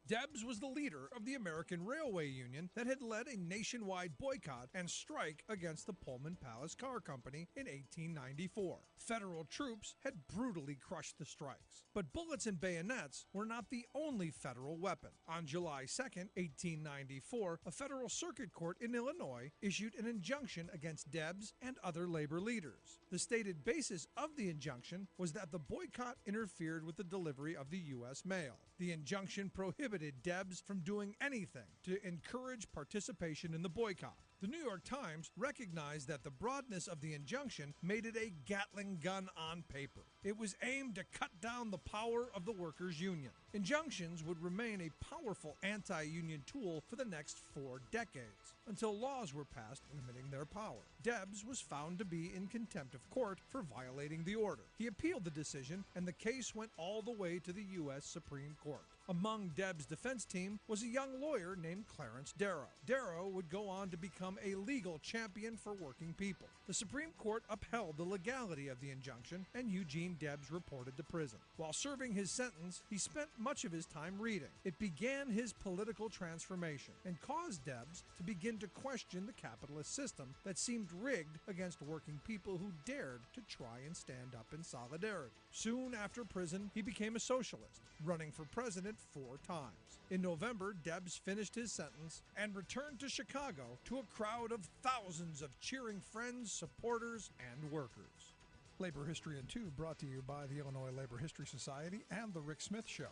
Speaker 2: Debs was the leader of the American Railway Union that had led a nationwide boycott and strike against the Pullman Palace Car Company in 1894. Federal troops had brutally crushed the strikes. But bullets and bayonets were not the only federal weapon. On July 2nd, 1894, a federal circuit court in Illinois issued an injunction against Debs and other labor leaders. The stated basis of the injunction was that the boycott interfered with the delivery of the U.S. mail. The injunction prohibited Debs from doing anything to encourage participation in the boycott. The New York Times recognized that the broadness of the injunction made it a Gatling gun on paper. It was aimed to cut down the power of the workers' union. Injunctions would remain a powerful anti-union tool for the next 4 decades, until laws were passed limiting their power. Debs was found to be in contempt of court for violating the order. He appealed the decision, and the case went all the way to the U.S. Supreme Court. Among Debs' defense team was a young lawyer named Clarence Darrow. Darrow would go on to become a legal champion for working people. The Supreme Court upheld the legality of the injunction, and Eugene Debs reported to prison. While serving his sentence, he spent much of his time reading. It began his political transformation and caused Debs to begin to question the capitalist system that seemed rigged against working people who dared to try and stand up in solidarity. Soon after prison, he became a socialist, running for president 4 times. In November, Debs finished his sentence and returned to Chicago to a crowd of thousands of cheering friends, supporters, and workers. Labor History in 2 brought to you by the Illinois Labor History Society and The Rick Smith Show.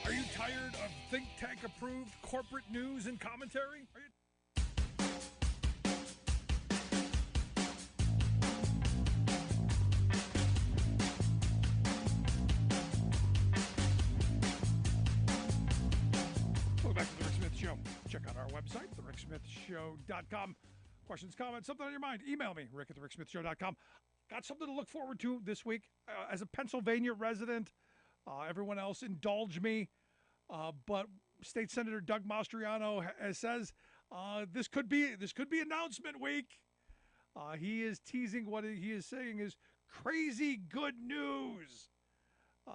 Speaker 2: Are you tired of think tank approved corporate news and commentary? Welcome back to The Rick Smith Show. Check out our website, thericksmithshow.com. Questions, comments, something on your mind, email me, rick@thericksmithshow.com. Got something to look forward to this week. As a Pennsylvania resident, everyone else indulge me, but State Senator Doug Mastriano says this could be announcement week. He is teasing what he is saying is crazy good news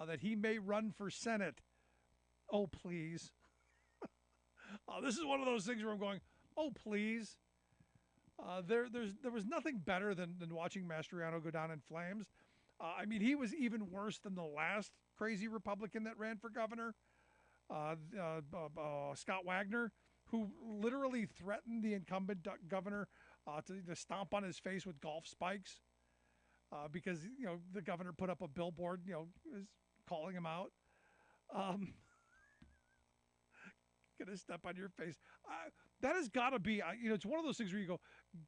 Speaker 2: that he may run for Senate. Oh, please. This is one of those things where I'm going, oh, please. There was nothing better than watching Mastriano go down in flames. I mean, he was even worse than the last crazy Republican that ran for governor, Scott Wagner, who literally threatened the incumbent governor to stomp on his face with golf spikes because, the governor put up a billboard, was calling him out. Gonna step on your face. That has got to be, it's one of those things where you go,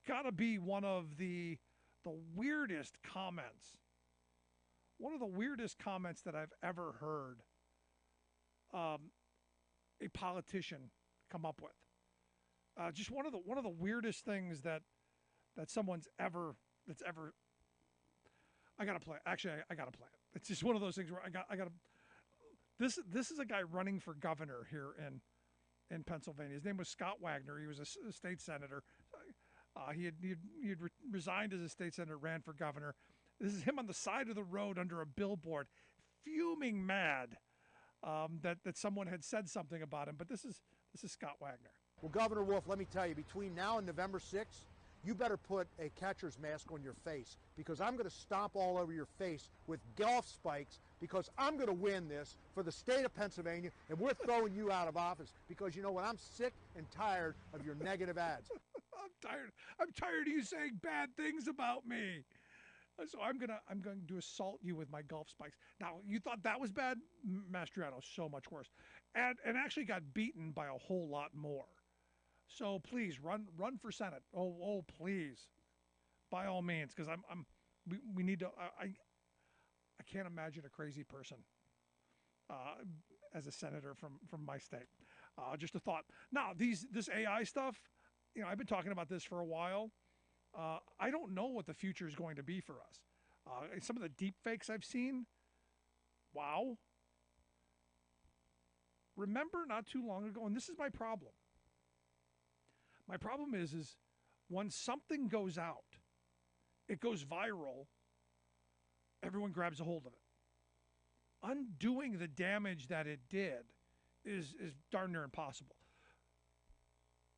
Speaker 2: got to be one of the weirdest comments. One of the weirdest comments that I've ever heard a politician come up with. Just one of the weirdest things that someone's ever. I gotta play. Actually, I gotta play it. It's just one of those things where I gotta. This is a guy running for governor here in Pennsylvania. His name was Scott Wagner. He was a state senator. He had resigned as a state senator, ran for governor. This is him on the side of the road under a billboard, fuming mad that someone had said something about him. But this is Scott Wagner.
Speaker 12: Well, Governor Wolf, let me tell you, between now and November 6th, you better put a catcher's mask on your face, because I'm going to stomp all over your face with golf spikes, because I'm going to win this for the state of Pennsylvania, and we're throwing you out of office, because you know what? I'm sick and tired of your negative ads.
Speaker 2: I'm tired of you saying bad things about me. So I'm going to assault you with my golf spikes. Now, you thought that was bad? Mastriano, so much worse. And actually got beaten by a whole lot more. So please run for Senate. Oh, please, by all means, because we need to. I can't imagine a crazy person as a senator from my state. Just a thought. Now this AI stuff, I've been talking about this for a while. I don't know what the future is going to be for us. Some of the deep fakes I've seen. Wow. Remember not too long ago, and this is my problem. My problem is when something goes out, it goes viral, everyone grabs a hold of it. undoing the damage that it did is darn near impossible.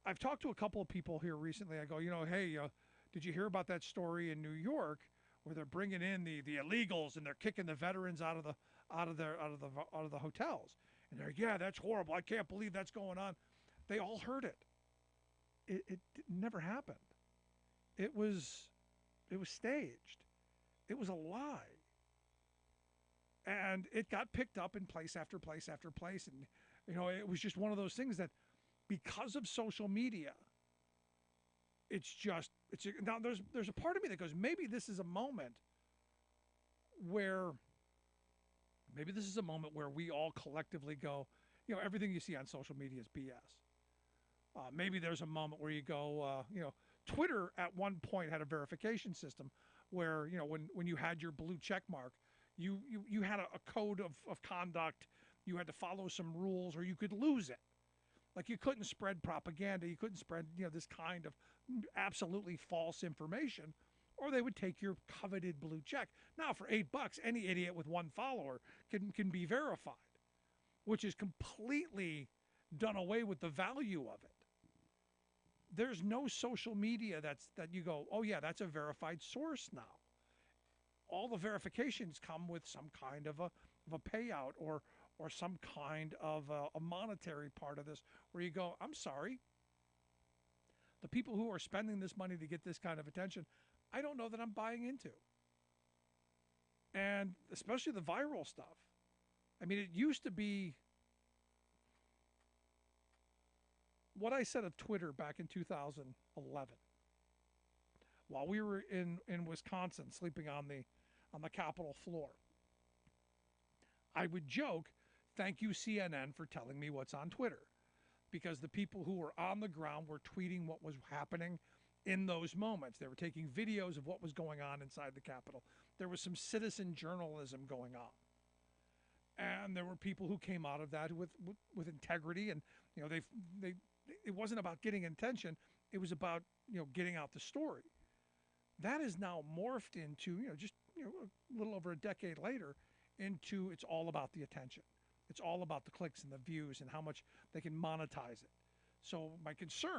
Speaker 2: I've talked to a couple of people here recently. I go, hey, did you hear about that story in New York where they're bringing in the illegals and they're kicking the veterans out of the hotels? And they're, yeah, that's horrible. I can't believe that's going on. They all heard it. It never happened. It was staged. It was a lie. And it got picked up in place after place after place. And, it was just one of those things that because of social media, now there's a part of me that goes, maybe this is a moment where we all collectively go, everything you see on social media is BS. Maybe there's a moment where you go, Twitter at one point had a verification system where, when you had your blue check mark, you had a code of conduct. You had to follow some rules or you could lose it. Like you couldn't spread propaganda. You couldn't spread, this kind of absolutely false information, or they would take your coveted blue check. Now for $8, any idiot with one follower can be verified, which is completely done away with the value of it. There's no social media that you go, oh yeah, that's a verified source now. All the verifications come with some kind of a payout or some kind of a monetary part of this where you go, I'm sorry. The people who are spending this money to get this kind of attention, I don't know that I'm buying into. And especially the viral stuff. I mean, it used to be what I said of Twitter back in 2011. While we were in Wisconsin sleeping on the Capitol floor, I would joke, thank you, CNN, for telling me what's on Twitter. Because the people who were on the ground were tweeting what was happening in those moments. They were taking videos of what was going on inside the Capitol. There was some citizen journalism going on. And there were people who came out of that with integrity. And, it wasn't about getting attention. It was about, getting out the story. That is now morphed into, a little over a decade later, into it's all about the attention. It's all about the clicks and the views and how much they can monetize it. So my concern